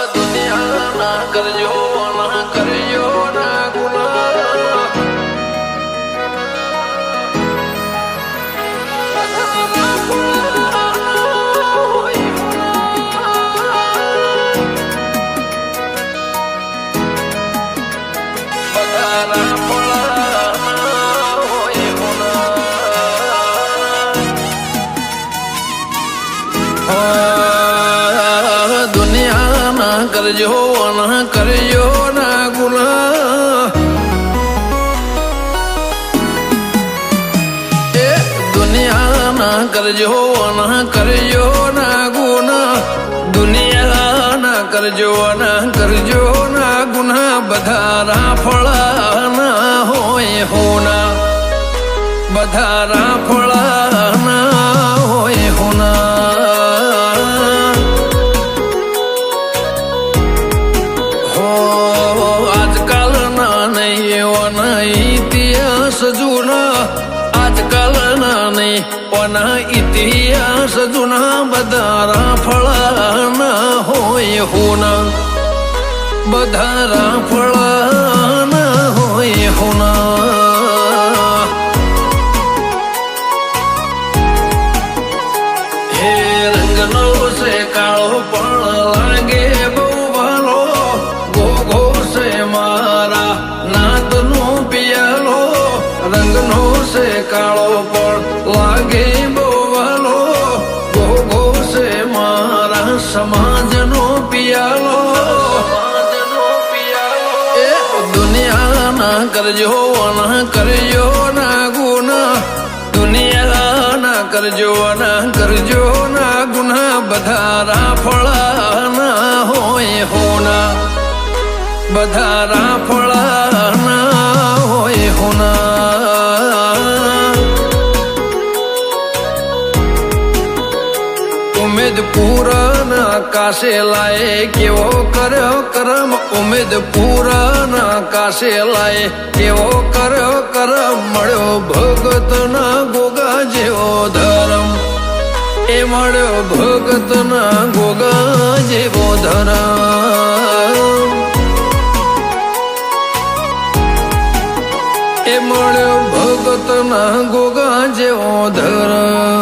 દુનિયાના કરજો ના કરજો ના ગુના કરજો ના કરજો ના ગુના એ દુનિયાના કરજો ના કરજો ના ગુના દુનિયાના કરજો ના ગુના બધા રાફળા ના હોય હોના બધા રાફળા ના હોય હોના જૂના આજકાલના નહીં ઓના ઇતિહાસ જૂના બધા રાફળા ના હોય હોના બધા રાફળા ના હોય હોના હે રંગનો છે કાળો પણ લાગે બહુ ભાલો ગોગો છે મારા નાતનો પિયાલો રંગનો છે કાળો પણ લાગે બોવાલો ગોગો છે મારા સમાજનો પિયાલો એ દુનિયાના કરજો ના ગુના દુનિયાના કરજો ના ગુના બધા રાફળા ના હોય હોના બધા રાફળા ના હોય હોના ઉમેદપુરના કાશે લાય કેવો કર્યો કરમ ઉમેદપુરના કાશે લાય કેવો કર્યો કરમ મળ્યો ભગતના ગોગા જેવો ધર્મ એ મળ્યો ભગતના ગોગા જેવો ધર્મ એ મળ્યો ભગતના ગોગા જેવો ધર્મ